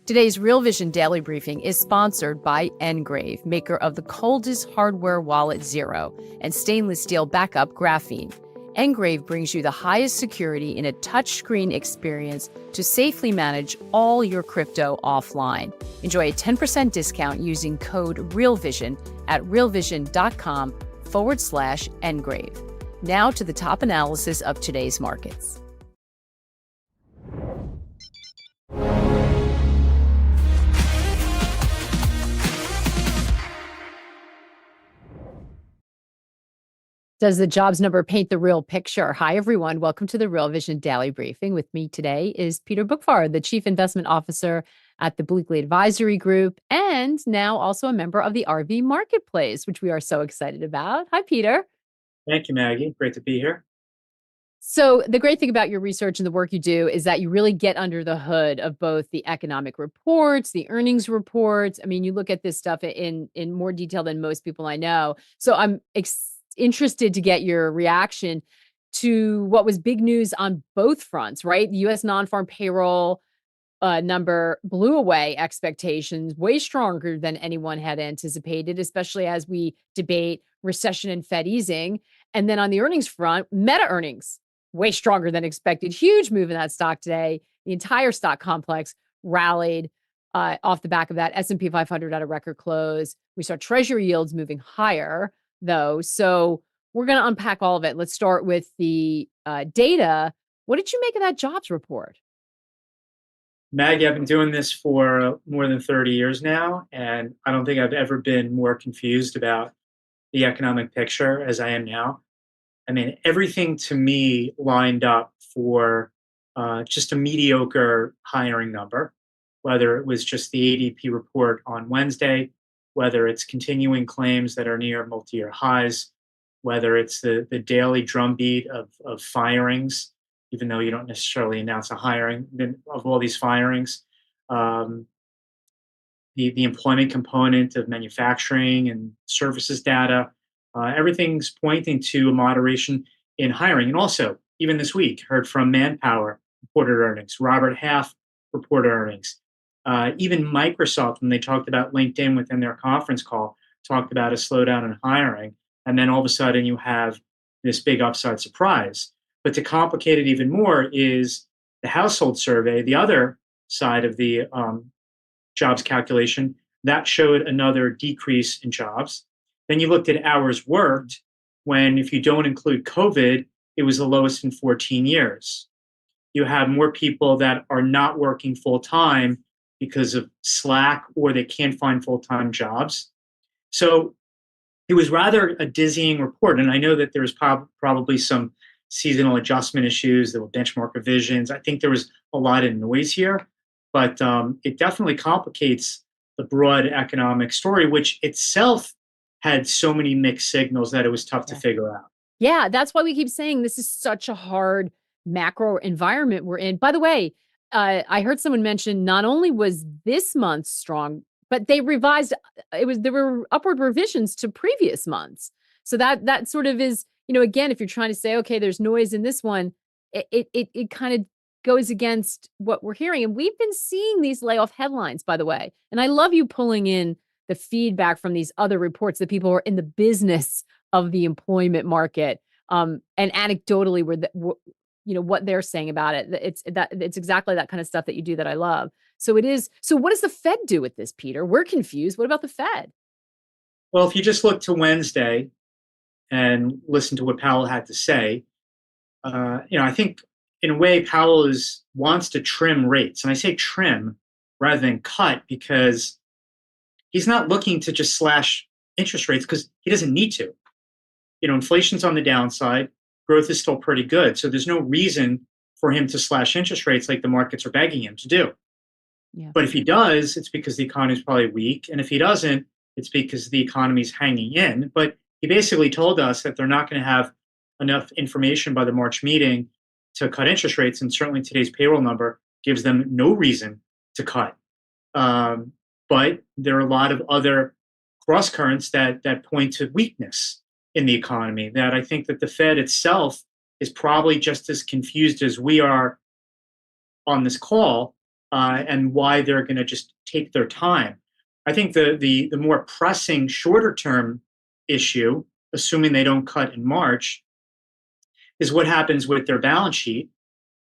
Today's Real Vision Daily Briefing is sponsored by Engrave, maker of the coldest hardware wallet Zero and stainless steel backup graphene. Engrave brings you the highest security in a touchscreen experience to safely manage all your crypto offline. Enjoy a 10% discount using code REALVISION at realvision.com/Engrave. Now to the top analysis of today's markets. Does the jobs number paint the real picture? Hi, everyone. Welcome to the Real Vision Daily Briefing. With me today is Peter Boockvar, the Chief Investment Officer at the Bleakley Advisory Group, and now also a member of the RV Marketplace, which we are so excited about. Hi, Peter. Thank you, Maggie. Great to be here. So the great thing about your research and the work you do is that you really get under the hood of both the economic reports, the earnings reports. I mean, you look at this stuff in more detail than most people I know. So I'm interested to get your reaction to what was big news on both fronts, right? The U.S. non-farm payroll number blew away expectations, way stronger than anyone had anticipated, especially as we debate recession and Fed easing. And then on the earnings front, Meta earnings, way stronger than expected. Huge move in that stock today. The entire stock complex rallied off the back of that. S&P 500 at a record close. We saw treasury yields moving higher, though. So we're going to unpack all of it. Let's start with the data. What did you make of that jobs report? Maggie, I've been doing this for more than 30 years now, and I don't think I've ever been more confused about the economic picture as I am now. I mean, everything to me lined up for just a mediocre hiring number, whether it was just the ADP report on Wednesday, whether it's continuing claims that are near multi-year highs, whether it's the daily drumbeat of firings, even though you don't necessarily announce a hiring of all these firings, the employment component of manufacturing and services data, everything's pointing to a moderation in hiring. And also, even this week, heard from Manpower reported earnings, Robert Half reported earnings. Even Microsoft, when they talked about LinkedIn within their conference call, talked about a slowdown in hiring. And then all of a sudden you have this big upside surprise. But to complicate it even more is the household survey, the other side of the jobs calculation, that showed another decrease in jobs. Then you looked at hours worked, when if you don't include COVID, it was the lowest in 14 years. You have more people that are not working full time because of slack or they can't find full-time jobs. So it was rather a dizzying report. And I know that there's probably some seasonal adjustment issues, there were benchmark revisions. I think there was a lot of noise here, but it definitely complicates the broad economic story, which itself had so many mixed signals that it was tough to figure out. Yeah, that's why we keep saying this is such a hard macro environment we're in. By the way, I heard someone mention not only was this month strong, but they revised there were upward revisions to previous months. So that sort of is, again, if you're trying to say, okay, there's noise in this one, it kind of goes against what we're hearing. And we've been seeing these layoff headlines, by the way. And I love you pulling in the feedback from these other reports that people who are in the business of the employment market, and anecdotally what they're saying about it. It's exactly that kind of stuff that you do that I love. So it is. So what does the Fed do with this, Peter? We're confused. What about the Fed? Well, if you just look to Wednesday and listen to what Powell had to say, I think in a way Powell wants to trim rates. And I say trim rather than cut because he's not looking to just slash interest rates because he doesn't need to. Inflation's on the downside. Growth is still pretty good. So there's no reason for him to slash interest rates like the markets are begging him to do. Yeah. But if he does, it's because the economy is probably weak. And if he doesn't, it's because the economy is hanging in. But he basically told us that they're not going to have enough information by the March meeting to cut interest rates. And certainly today's payroll number gives them no reason to cut. But there are a lot of other cross currents that point to weakness in the economy, that I think that the Fed itself is probably just as confused as we are on this call and why they're going to just take their time. I think the more pressing shorter term issue, assuming they don't cut in March, is what happens with their balance sheet,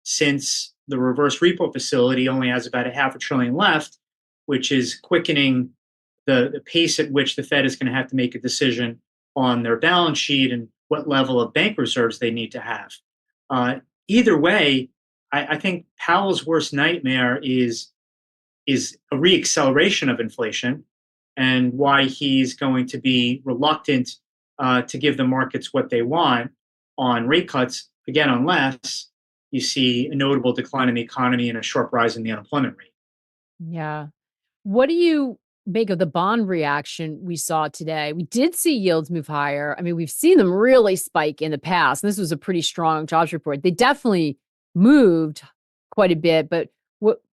since the reverse repo facility only has about a half a trillion left, which is quickening the pace at which the Fed is going to have to make a decision on their balance sheet and what level of bank reserves they need to have. Uh, Either way, I think Powell's worst nightmare is a reacceleration of inflation, and why he's going to be reluctant to give the markets what they want on rate cuts, again, unless you see a notable decline in the economy and a sharp rise in the unemployment rate. Yeah. What do you make of the bond reaction we saw today? We did see yields move higher. I mean, we've seen them really spike in the past, and this was a pretty strong jobs report. They definitely moved quite a bit, but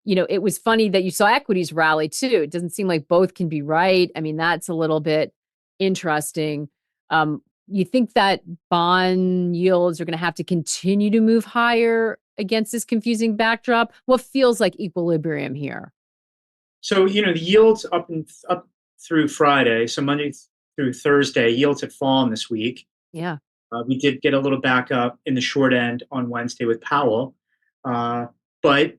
it was funny that you saw equities rally too. It doesn't seem like both can be right. I mean, that's a little bit interesting. You think that bond yields are going to have to continue to move higher against this confusing backdrop? What feels like equilibrium here? So the yields up through Friday, so Monday through Thursday, yields had fallen this week. Yeah. We did get a little back up in the short end on Wednesday with Powell, but I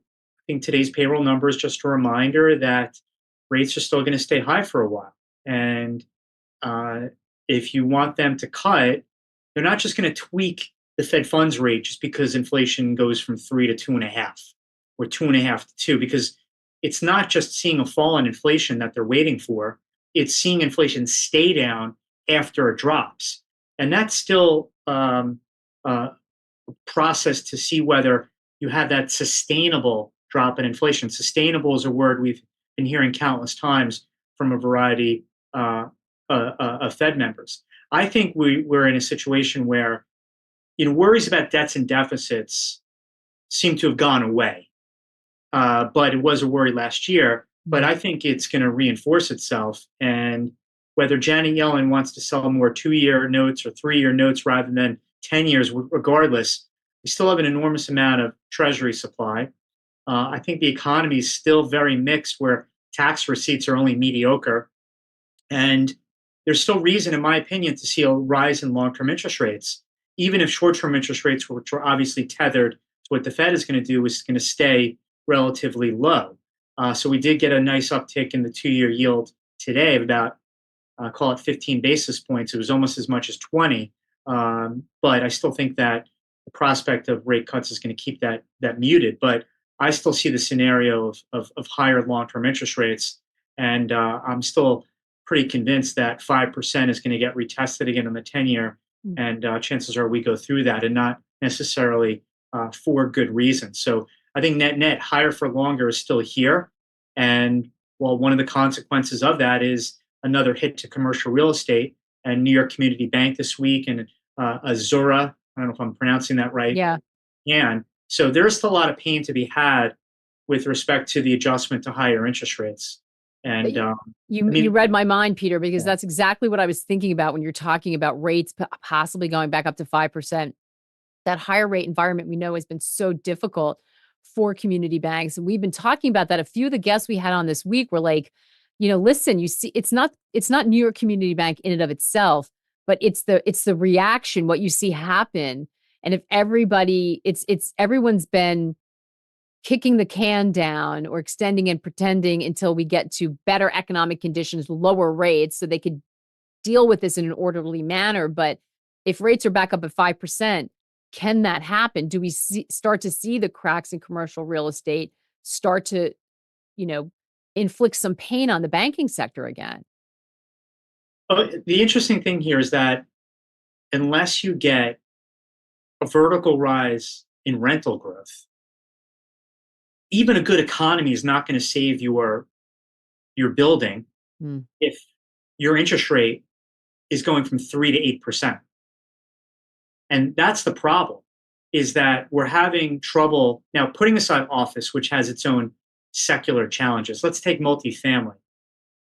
think today's payroll number is just a reminder that rates are still going to stay high for a while. And uh, if you want them to cut, they're not just going to tweak the Fed funds rate just because inflation goes from 3 to 2.5 or 2.5 to 2, because it's not just seeing a fall in inflation that they're waiting for. It's seeing inflation stay down after it drops. And that's still a process to see whether you have that sustainable drop in inflation. Sustainable is a word we've been hearing countless times from a variety of Fed members. I think we're in a situation where worries about debts and deficits seem to have gone away, but it was a worry last year. But I think it's going to reinforce itself. And whether Janet Yellen wants to sell more 2-year notes or 3-year notes rather than 10 years, regardless, we still have an enormous amount of treasury supply. I think the economy is still very mixed, where tax receipts are only mediocre. And there's still reason, in my opinion, to see a rise in long-term interest rates, even if short-term interest rates, which are obviously tethered to what the Fed is going to do, is going to stay relatively low. So we did get a nice uptick in the 2-year yield today of about, call it 15 basis points. It was almost as much as 20. But I still think that the prospect of rate cuts is going to keep that muted. But I still see the scenario of higher long-term interest rates. And I'm still pretty convinced that 5% is going to get retested again on the 10-year. And chances are we go through that, and not necessarily for good reasons. So I think net higher for longer is still here. And well, one of the consequences of that is another hit to commercial real estate, and New York Community Bank this week, and Azura. I don't know if I'm pronouncing that right. Yeah. And so there's still a lot of pain to be had with respect to the adjustment to higher interest rates. And You I you mean, read my mind, Peter, because yeah. that's exactly what I was thinking about when you're talking about rates possibly going back up to 5%. That higher rate environment we know has been so difficult for community banks. And we've been talking about that. A few of the guests we had on this week were like, listen, you see, it's not New York Community Bank in and of itself, but it's the reaction, what you see happen. And if everyone's been kicking the can down or extending and pretending until we get to better economic conditions, lower rates, so they could deal with this in an orderly manner. But if rates are back up at 5%, can that happen? Do we start to see the cracks in commercial real estate start to, you know, inflict some pain on the banking sector again? The interesting thing here is that unless you get a vertical rise in rental growth, even a good economy is not going to save your building Hmm. if your interest rate is going from 3 to 8%. And that's the problem, is that we're having trouble now, putting aside office, which has its own secular challenges. Let's take multifamily.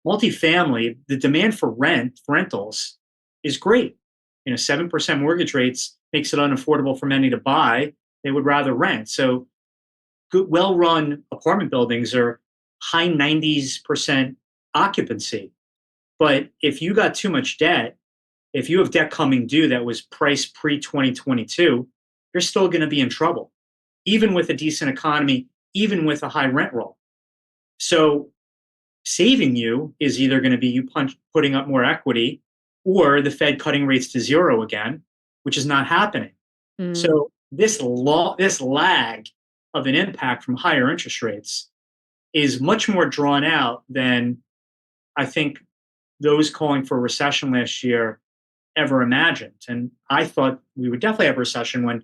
Multifamily, the demand for rentals is great. 7% mortgage rates makes it unaffordable for many to buy. They would rather rent. So good, well-run apartment buildings are high 90s% occupancy. But if you got too much debt, if you have debt coming due that was priced pre 2022, you're still going to be in trouble, even with a decent economy, even with a high rent roll. So saving you is either going to be you putting up more equity or the Fed cutting rates to zero again, which is not happening. Mm. So this lag of an impact from higher interest rates is much more drawn out than I think those calling for a recession last year ever imagined. And I thought we would definitely have a recession when,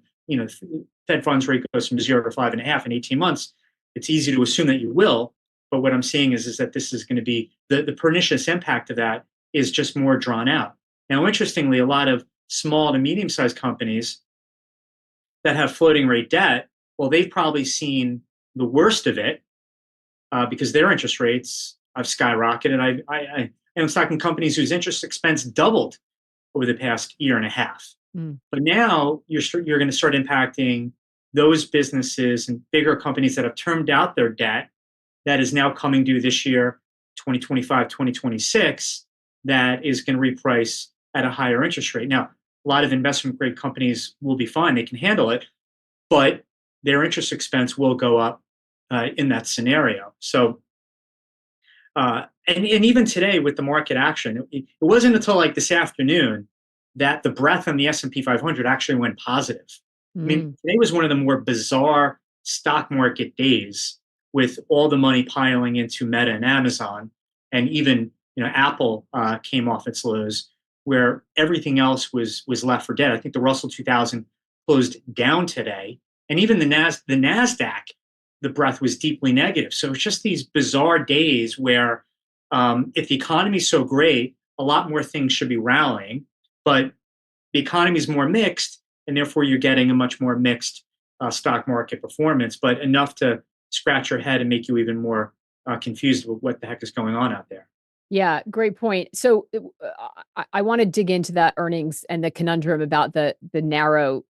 Fed funds rate goes from 0 to 5.5 in 18 months. It's easy to assume that you will. But what I'm seeing is that this is going to be the pernicious impact of that is just more drawn out. Now, interestingly, a lot of small to medium sized companies that have floating rate debt, well, they've probably seen the worst of it because their interest rates have skyrocketed. I'm talking companies whose interest expense doubled over the past year and a half. Mm. But now you're going to start impacting those businesses and bigger companies that have termed out their debt that is now coming due this year, 2025, 2026, that is going to reprice at a higher interest rate. Now, a lot of investment grade companies will be fine, they can handle it, but their interest expense will go up in that scenario. So, and even today with the market action, it wasn't until like this afternoon that the breadth on the S&P 500 actually went positive. I mean, Mm. today was one of the more bizarre stock market days with all the money piling into Meta and Amazon, and even Apple came off its lows, where everything else was left for dead. I think the Russell 2000 closed down today, and even the Nasdaq, the breadth was deeply negative. So it's just these bizarre days where, if the economy is so great, a lot more things should be rallying, but the economy is more mixed, and therefore you're getting a much more mixed stock market performance, but enough to scratch your head and make you even more confused with what the heck is going on out there. Yeah, great point. So I want to dig into that earnings and the conundrum about the narrow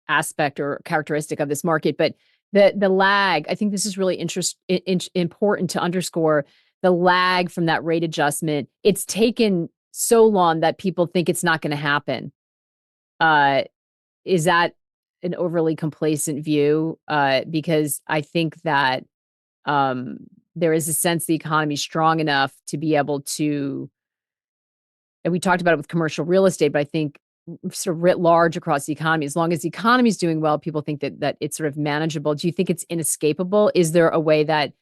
aspect or characteristic of this market, but the lag. I think this is really important to underscore the lag from that rate adjustment. It's taken so long that people think it's not going to happen. Uh, is that an overly complacent view? Because I think that um, there is a sense the economy is strong enough to be able to, and we talked about it with commercial real estate, but I think sort of writ large across the economy, as long as the economy is doing well, people think that it's sort of manageable. Do you think it's inescapable? Is there a way that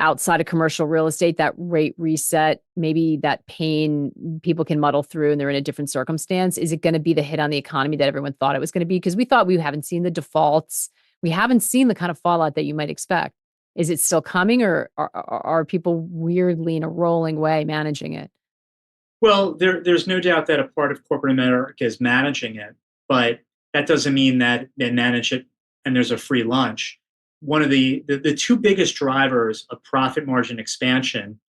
outside of commercial real estate, that rate reset, maybe that pain people can muddle through and they're in a different circumstance? Is it going to be the hit on the economy that everyone thought it was going to be? Because we thought we haven't seen the defaults. We haven't seen the kind of fallout that you might expect. Is it still coming, or are people weirdly in a rolling way managing it? Well, there's no doubt that a part of corporate America is managing it, but that doesn't mean that they manage it and there's a free lunch. One of the two biggest drivers of profit margin expansion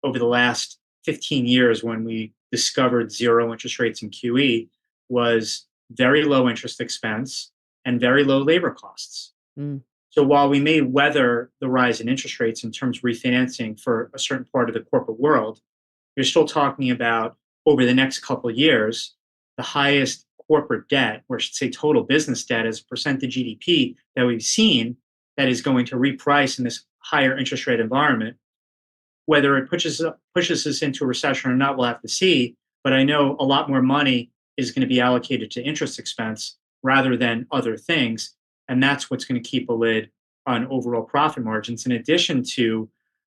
over the last 15 years when we discovered zero interest rates in QE was very low interest expense and very low labor costs. Mm. So while we may weather the rise in interest rates in terms of refinancing for a certain part of the corporate world, you're still talking about over the next couple of years, the highest corporate debt, or I should say total business debt as a percent of GDP that we've seen that is going to reprice in this higher interest rate environment. Whether it pushes us into a recession or not, we'll have to see. But I know a lot more money is going to be allocated to interest expense rather than other things. And that's what's going to keep a lid on overall profit margins. In addition to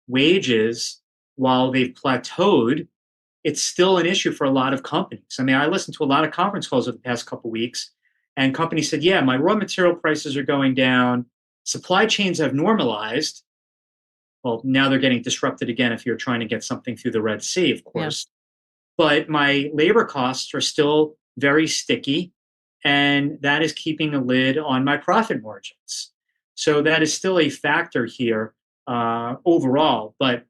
wages, while they've plateaued, it's still an issue for a lot of companies. I mean, I listened to a lot of conference calls over the past couple of weeks, and companies said, yeah, my raw material prices are going down. Supply chains have normalized. Well, now they're getting disrupted again if you're trying to get something through the Red Sea, of Yeah. course. But my labor costs are still very sticky, and that is keeping a lid on my profit margins. So that is still a factor here overall. But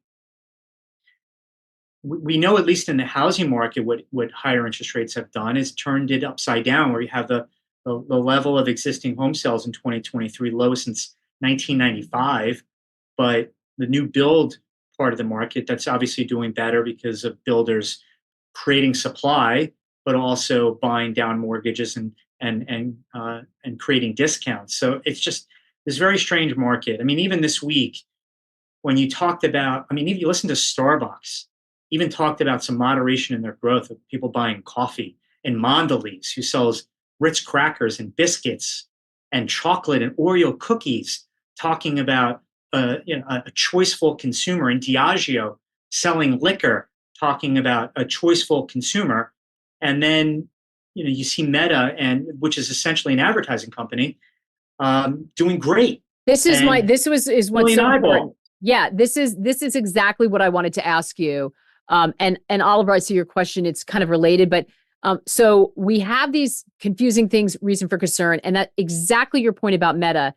we know, at least in the housing market, what higher interest rates have done is turned it upside down, where you have the the level of existing home sales in 2023, low since 1995. But the new build part of the market, that's obviously doing better because of builders creating supply, but also buying down mortgages and creating discounts. So it's just this very strange market. I mean, even this week, when you talked about, I mean, if you listen to Starbucks, even talked about some moderation in their growth of people buying coffee, and Mondelez, who sells Ritz crackers and biscuits and chocolate and Oreo cookies, talking about a choiceful consumer, and Diageo selling liquor, talking about a choiceful consumer. And then you see Meta, and which is essentially an advertising company, doing great and This was is what's million so important. eyeballs. Yeah, this is exactly what I wanted to ask you. And Oliver, I see your question. It's kind of related, but so we have these confusing things, reason for concern, and that exactly your point about Meta.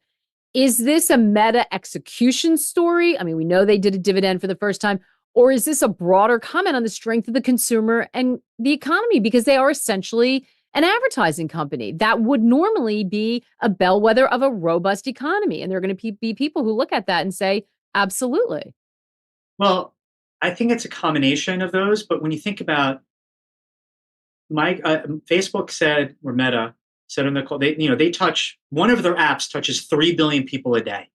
Is this a Meta execution story? I mean, we know they did a dividend for the first time. Or is this a broader comment on the strength of the consumer and the economy? Because they are essentially an advertising company that would normally be a bellwether of a robust economy. And there are going to be people who look at that and say, absolutely. Well, I think it's a combination of those. But when you think about Facebook said, or Meta said on the call, they touch, one of their apps touches 3 billion people a day.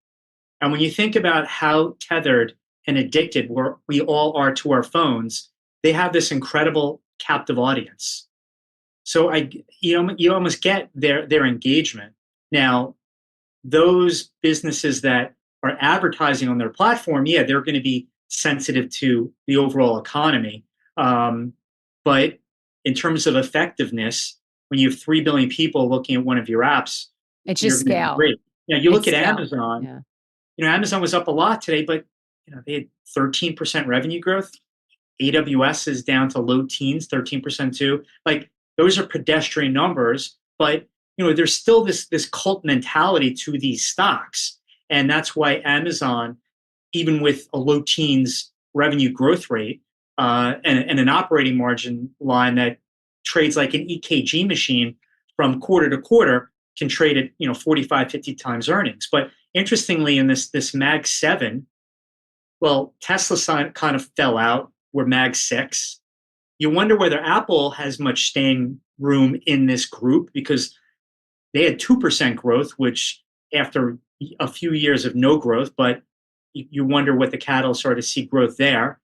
And when you think about how tethered and addicted we all are to our phones, they have this incredible captive audience. So you almost get their engagement. Now, those businesses that are advertising on their platform, yeah, they're going to be sensitive to the overall economy. But in terms of effectiveness, when you have 3 billion people looking at one of your apps, It's you're just going to do scale. great. Now, you look It's at scale. Amazon. Yeah. Amazon was up a lot today, but they had 13% revenue growth. AWS is down to low teens, 13% too. Like, those are pedestrian numbers, but there's still this cult mentality to these stocks. And that's why Amazon, even with a low teens revenue growth rate, and an operating margin line that trades like an EKG machine from quarter to quarter, can trade at 45, 50 times earnings. But interestingly, in this Mag 7, well, Tesla kind of fell out. We're Mag 6. You wonder whether Apple has much staying room in this group, because they had 2% growth, which after a few years of no growth, but you wonder what the catalysts are to see growth there.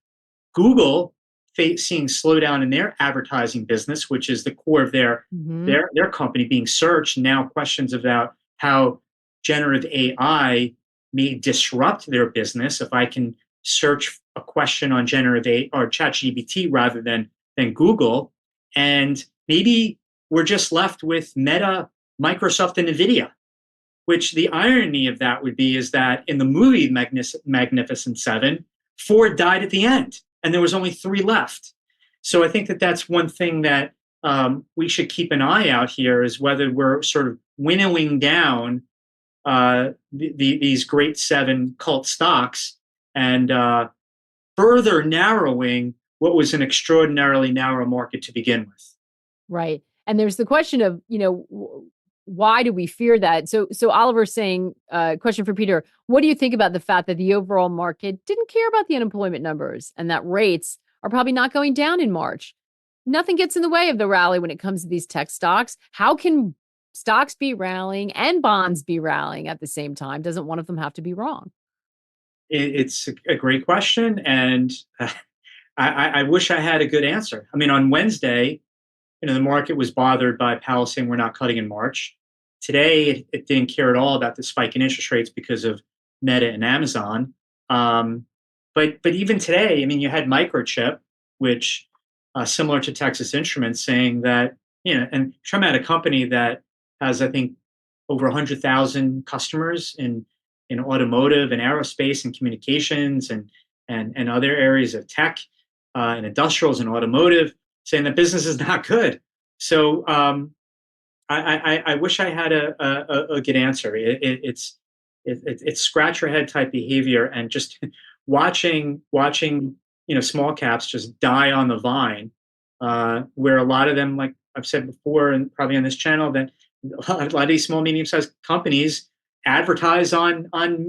Google seeing slowdown in their advertising business, which is the core of Mm-hmm. their company, being searched. Now questions about how generative AI may disrupt their business. If I can search a question on generative AI or ChatGPT rather than Google, and maybe we're just left with Meta, Microsoft, and Nvidia. Which the irony of that would be is that in the movie Magnificent Seven, 4 died at the end, and there was only 3 left. So I think that that's one thing that we should keep an eye out here, is whether we're sort of winnowing down these great 7 cult stocks, and further narrowing what was an extraordinarily narrow market to begin with. Right. And there's the question of, why do we fear that? So Oliver's saying, question for Peter, what do you think about the fact that the overall market didn't care about the unemployment numbers and that rates are probably not going down in March? Nothing gets in the way of the rally when it comes to these tech stocks. How can stocks be rallying and bonds be rallying at the same time? Doesn't one of them have to be wrong? It's a great question, and I wish I had a good answer. I mean, on Wednesday, the market was bothered by Powell saying we're not cutting in March. Today, it didn't care at all about the spike in interest rates because of Meta and Amazon. But even today, I mean, you had Microchip, which similar to Texas Instruments, saying that and I'm at a company that has, I think, over 100,000 customers in automotive and aerospace and communications and other areas of tech and industrials and automotive, saying that business is not good. So I wish I had a good answer. It's scratch your head type behavior, and just watching small caps just die on the vine, where a lot of them, like I've said before and probably on this channel, that A lot of these small, medium-sized companies advertise on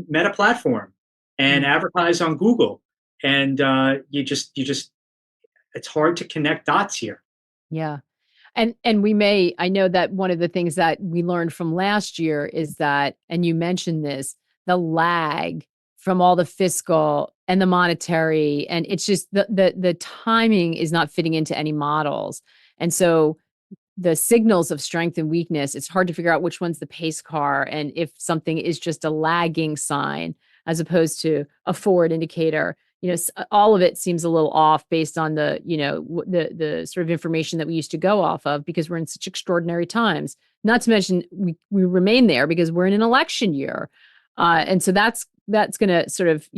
Meta platform and Mm, advertise on Google, and you just it's hard to connect dots here. yeah. And we may I know that one of the things that we learned from last year is that, and you mentioned this, the lag from all the fiscal and the monetary, and it's just the timing is not fitting into any models. And so the signals of strength and weakness, it's hard to figure out which one's the pace car and if something is just a lagging sign as opposed to a forward indicator. All of it seems a little off based on the sort of information that we used to go off of because we're in such extraordinary times. Not to mention we remain there because we're in an election year, and so that's going to sort of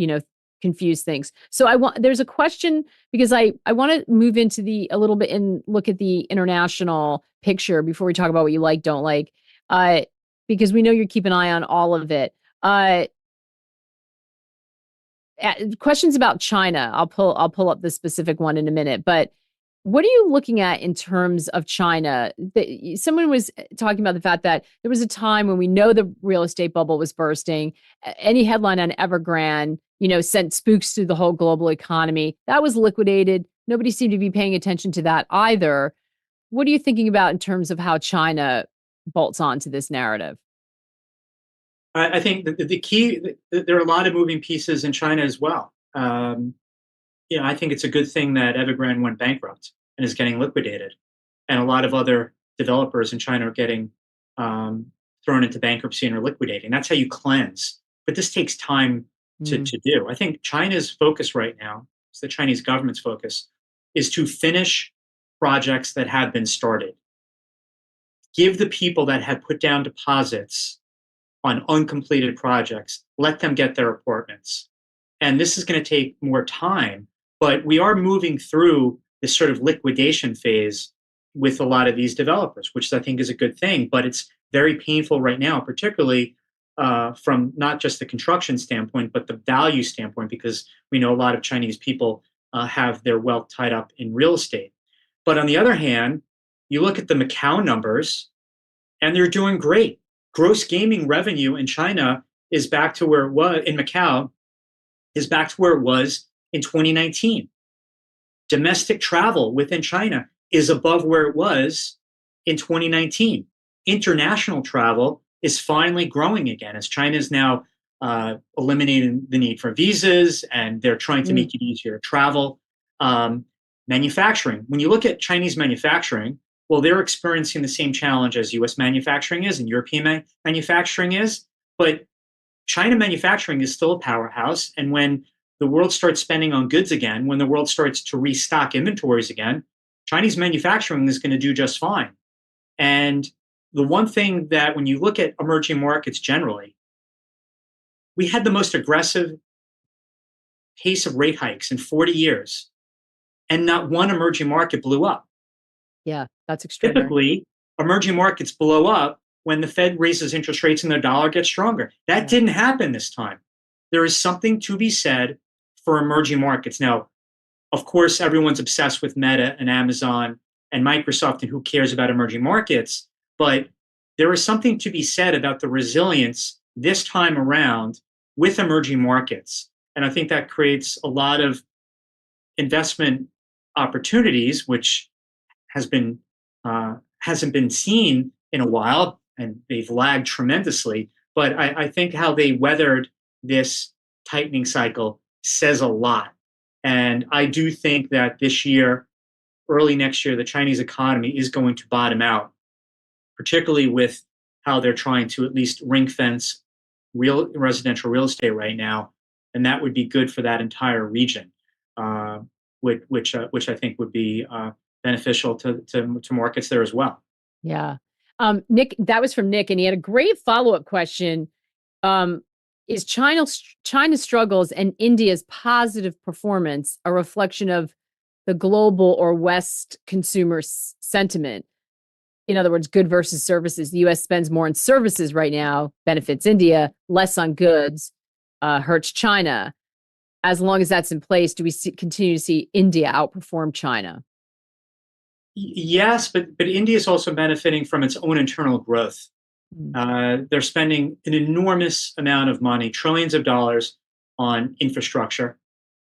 confuse things. So there's a question because I want to move into the a little bit and look at the international picture before we talk about what you like, don't like, uh, because we know you keep an eye on all of it. Uh, Questions about China. I'll pull up the specific one in a minute, but what are you looking at in terms of China? Someone was talking about the fact that there was a time when we know the real estate bubble was bursting. Any headline on Evergrande, sent spooks through the whole global economy. That was liquidated. Nobody seemed to be paying attention to that either. What are you thinking about in terms of how China bolts onto this narrative? I think the key, there are a lot of moving pieces in China as well. I think it's a good thing that Evergrande went bankrupt and is getting liquidated, and a lot of other developers in China are getting thrown into bankruptcy and are liquidating. That's how you cleanse. But this takes time Mm, to do. I think China's focus right now, it's the Chinese government's focus, is to finish projects that have been started. Give the people that have put down deposits on uncompleted projects, let them get their apartments. And this is going to take more time, but we are moving through this sort of liquidation phase with a lot of these developers, which I think is a good thing. But it's very painful right now, particularly from not just the construction standpoint, but the value standpoint, because we know a lot of Chinese people have their wealth tied up in real estate. But on the other hand, you look at the Macau numbers, and they're doing great. Gross gaming revenue in China is back to where it was in Macau, is back to where it was in 2019. Domestic travel within China is above where it was in 2019. International travel is finally growing again as China is now eliminating the need for visas and they're trying to mm, make it easier to travel. Um, Manufacturing, when you look at Chinese manufacturing, well, they're experiencing the same challenge as US manufacturing is and European manufacturing is. But China manufacturing is still a powerhouse. And when the world starts spending on goods again, when the world starts to restock inventories again, Chinese manufacturing is going to do just fine. And the one thing that when you look at emerging markets generally, we had the most aggressive pace of rate hikes in 40 years, and not one emerging market blew up. yeah, that's extraordinary. Typically, emerging markets blow up when the Fed raises interest rates and the dollar gets stronger. That Yeah. didn't happen this time. There is something to be said for emerging markets. Now, of course, everyone's obsessed with Meta and Amazon and Microsoft and who cares about emerging markets, but there is something to be said about the resilience this time around with emerging markets. And I think that creates a lot of investment opportunities, which has been hasn't been seen in a while, and they've lagged tremendously. But I think how they weathered this tightening cycle says a lot. And I do think that this year, early next year, the Chinese economy is going to bottom out, particularly with how they're trying to at least ring fence real residential real estate right now, and that would be good for that entire region, uh, which I think would be beneficial to markets there as well. Yeah. Nick, that was from Nick, and he had a great follow-up question. Um, is China's struggles and India's positive performance a reflection of the global or West consumer sentiment? In other words, good versus services. The US spends more on services right now, benefits India, less on goods, hurts China. As long as that's in place, do we continue to see India outperform China? Yes, but India is also benefiting from its own internal growth. Mm. They're spending an enormous amount of money, trillions of dollars, on infrastructure,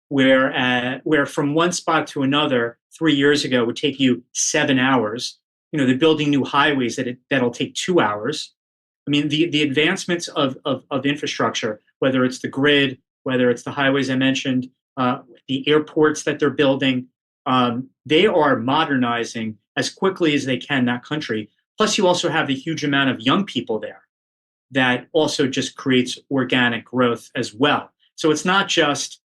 where from one spot to another 3 years ago would take you 7 hours. They're building new highways that'll take 2 hours. I mean, the advancements of infrastructure, whether it's the grid, whether it's the highways I mentioned, the airports that they're building, they are modernizing as quickly as they can that country. Plus, you also have the huge amount of young people there that also just creates organic growth as well. So it's not just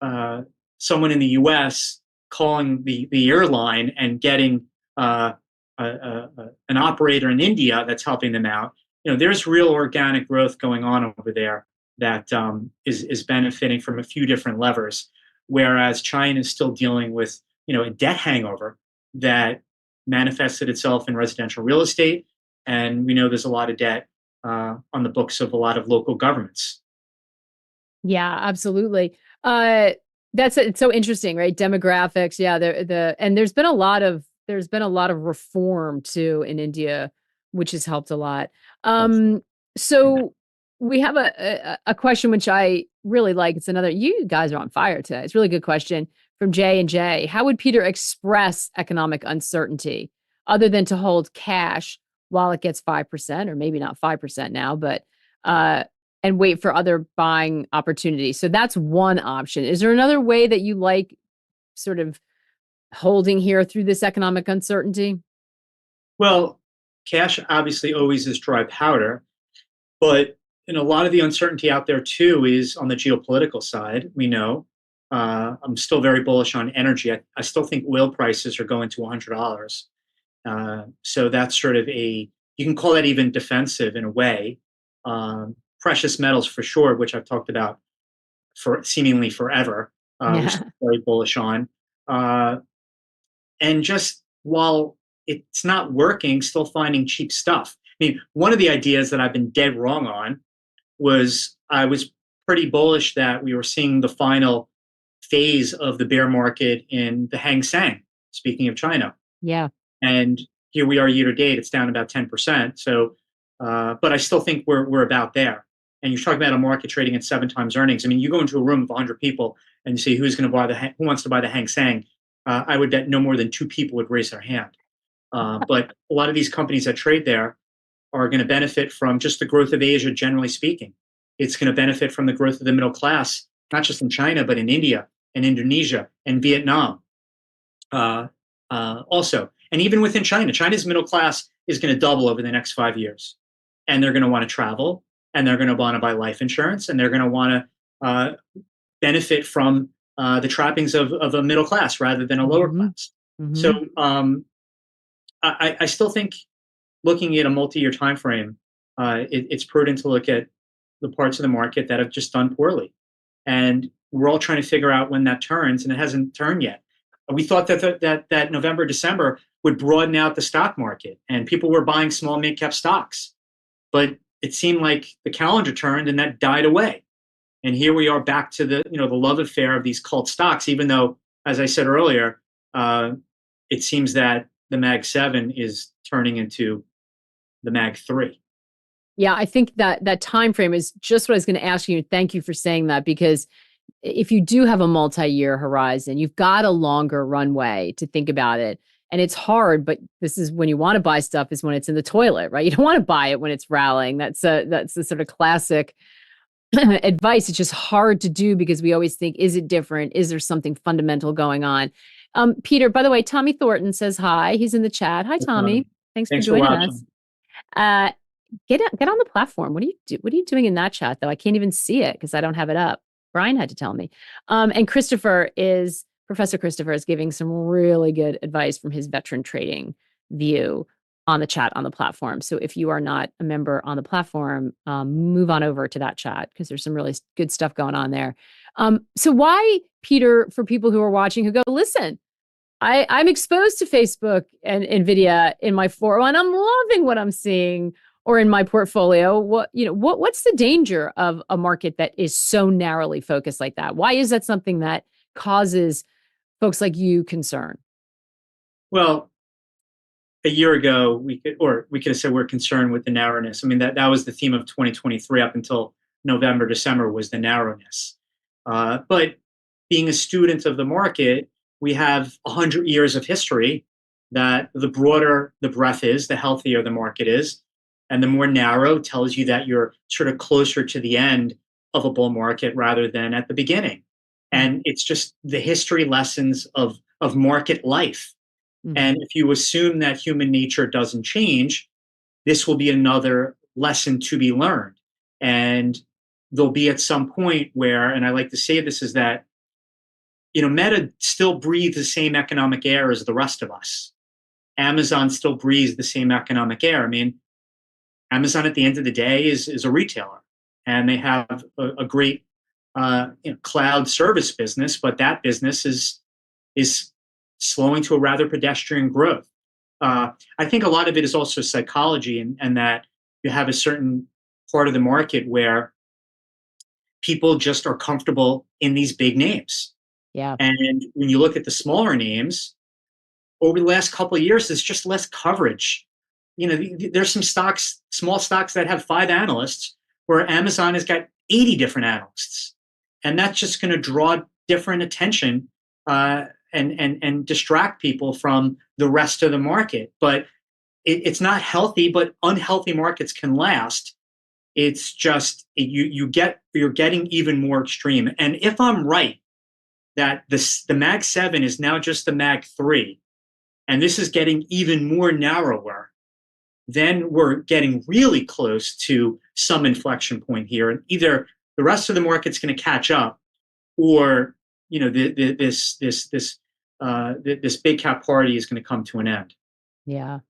uh, someone in the U.S. calling the airline and getting an operator in India that's helping them out. There's real organic growth going on over there that is benefiting from a few different levers, whereas China is still dealing with a debt hangover that manifested itself in residential real estate, and we know there's a lot of debt on the books of a lot of local governments. Yeah, absolutely. Uh, it's so interesting, right? Demographics, yeah, and there's been a lot of reform too in India, which has helped a lot. That's Um, so we have a question which I really like. It's another, you guys are on fire today. It's a really good question from Jay and Jay. How would Peter express economic uncertainty other than to hold cash while it gets 5%, or maybe not 5% now, but uh and wait for other buying opportunities. So that's one option. Is there another way that you like sort of holding here through this economic uncertainty? Well, cash obviously always is dry powder, but a lot of the uncertainty out there too is on the geopolitical side. We know I'm still very bullish on energy. I still think oil prices are going to $100. So that's sort of you can call that even defensive in a way. Precious metals for sure, which I've talked about for seemingly forever, which Yeah. I'm very bullish on. Uh, and just while it's not working, still finding cheap stuff. I mean, one of the ideas that I've been dead wrong on was I was pretty bullish that we were seeing the final phase of the bear market in the Hang Seng, speaking of China. Yeah. And here we are year to date, it's down about 10%. So, but I still think we're about there. And you're talking about a market trading at 7 times earnings. I mean, you go into a room of 100 people and you say who's going to buy who wants to buy the Hang Seng. I would bet no more than 2 people would raise their hand. But a lot of these companies that trade there are going to benefit from just the growth of Asia, generally speaking. It's going to benefit from the growth of the middle class, not just in China, but in India and Indonesia and Vietnam. Uh, also, and even within China, China's middle class is going to double over the next 5 years. And they're going to want to travel, and they're going to want to buy life insurance, and they're going to want to benefit from the trappings of a middle class rather than a lower Hmm. class. So Hmm. I still think looking at a multi-year time frame, it's prudent to look at the parts of the market that have just done poorly. And we're all trying to figure out when that turns, and it hasn't turned yet. We thought that November, December would broaden out the stock market, and people were buying small mid cap stocks. But it seemed like the calendar turned, and that died away. And here we are back to the love affair of these cult stocks. Even though, as I said earlier, uh, it seems that the Mag 7 is turning into the Mag 3. Yeah, I think that time frame is just what I was going to ask you. Thank you for saying that, because if you do have a multi-year horizon, you've got a longer runway to think about it. And it's hard, but this is when you want to buy stuff is when it's in the toilet, right? You don't want to buy it when it's rallying. That's the sort of classic advice. It's just hard to do because we always think, is it different? Is there something fundamental going on? Peter, by the way, Tommy Thornton says hi. He's in the chat. Hi, Tommy. Thanks for Thanks for joining us. watching. Uh, get on the platform. What are you doing in that chat though? I can't even see it because I don't have it up. Brian had to tell me. And Professor Christopher is giving some really good advice from his veteran trading view on the chat on the platform. So if you are not a member on the platform, move on over to that chat because there's some really good stuff going on there. So why, Peter, for people who are watching who go, listen, I'm exposed to Facebook and Nvidia in my 401. I'm loving what I'm seeing or in my portfolio. What's the danger of a market that is so narrowly focused like that? Why is that something that causes folks like you concern? Well, a year ago, we could have said we're concerned with the narrowness. I mean, that was the theme of 2023 up until November, December was the narrowness. But being a student of the market, we have 100 years of history that the broader the breadth is, the healthier the market is. And the more narrow tells you that you're sort of closer to the end of a bull market rather than at the beginning. And it's just the history lessons of market life. Mm-hmm. And if you assume that human nature doesn't change, this will be another lesson to be learned. And there'll be at some point where, and I like to say this, is that, Meta still breathes the same economic air as the rest of us. Amazon still breathes the same economic air. I mean, Amazon at the end of the day is a retailer, and they have a great cloud service business, but that business is slowing to a rather pedestrian growth. I think a lot of it is also psychology, and that you have a certain part of the market where people just are comfortable in these big names. Yeah. And when you look at the smaller names, over the last couple of years, there's just less coverage. There's some stocks, small stocks that have 5 analysts, where Amazon has got 80 different analysts, and that's just going to draw different attention and distract people from the rest of the market. But it's not healthy. But unhealthy markets can last. It's just you're getting even more extreme. And if I'm right that the Mag 7 is now just the Mag 3, and this is getting even more narrower, then we're getting really close to some inflection point here. And either the rest of the market's going to catch up, or this big cap party is going to come to an end. Yeah.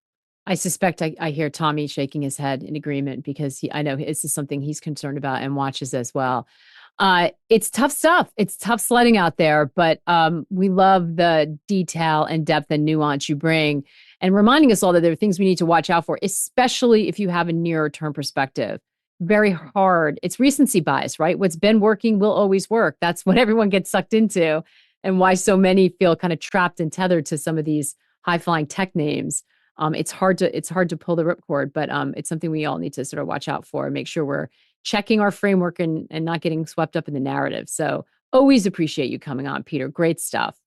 I suspect I hear Tommy shaking his head in agreement because I know this is something he's concerned about and watches as well. It's tough stuff. It's tough sledding out there, but we love the detail and depth and nuance you bring, and reminding us all that there are things we need to watch out for, especially if you have a nearer term perspective. Very hard. It's recency bias, right? What's been working will always work. That's what everyone gets sucked into, and why so many feel kind of trapped and tethered to some of these high flying tech names. It's hard to pull the ripcord, but it's something we all need to sort of watch out for and make sure we're checking our framework and not getting swept up in the narrative. So always appreciate you coming on, Peter. Great stuff.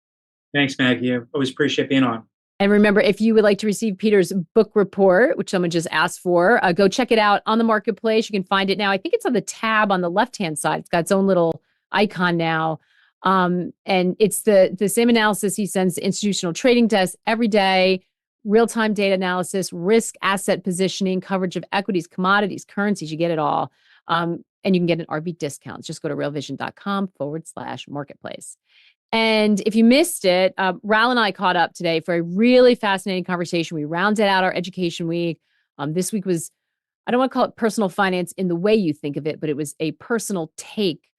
Thanks, Maggie. I always appreciate being on. And remember, if you would like to receive Peter's Boock Report, which someone just asked for, go check it out on the marketplace. You can find it now. I think it's on the tab on the left-hand side. It's got its own little icon now. And it's the same analysis he sends to institutional trading desks every day. Real-time data analysis, risk, asset positioning, coverage of equities, commodities, currencies. You get it all. And you can get an RV discount. Just go to realvision.com/marketplace. And if you missed it, Ral and I caught up today for a really fascinating conversation. We rounded out our education week. This week was, I don't want to call it personal finance in the way you think of it, but it was a personal take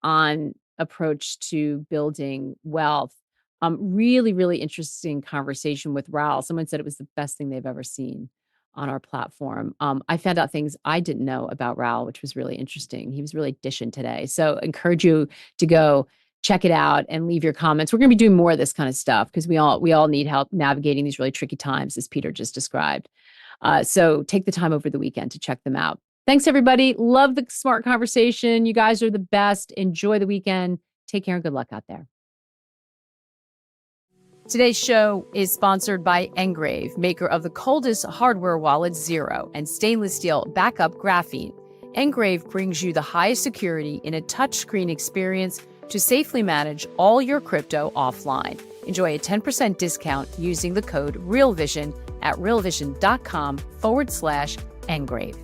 on approach to building wealth. Really, really interesting conversation with Ral. Someone said it was the best thing they've ever seen on our platform. I found out things I didn't know about Ral, which was really interesting. He was really dishing today. So encourage you to go check it out and leave your comments. We're going to be doing more of this kind of stuff because we all need help navigating these really tricky times, as Peter just described. So take the time over the weekend to check them out. Thanks, everybody. Love the smart conversation. You guys are the best. Enjoy the weekend. Take care and good luck out there. Today's show is sponsored by Engrave, maker of the coldest hardware wallet Zero and stainless steel backup graphene. Engrave brings you the highest security in a touchscreen experience to safely manage all your crypto offline. Enjoy a 10% discount using the code REALVISION at realvision.com/Engrave.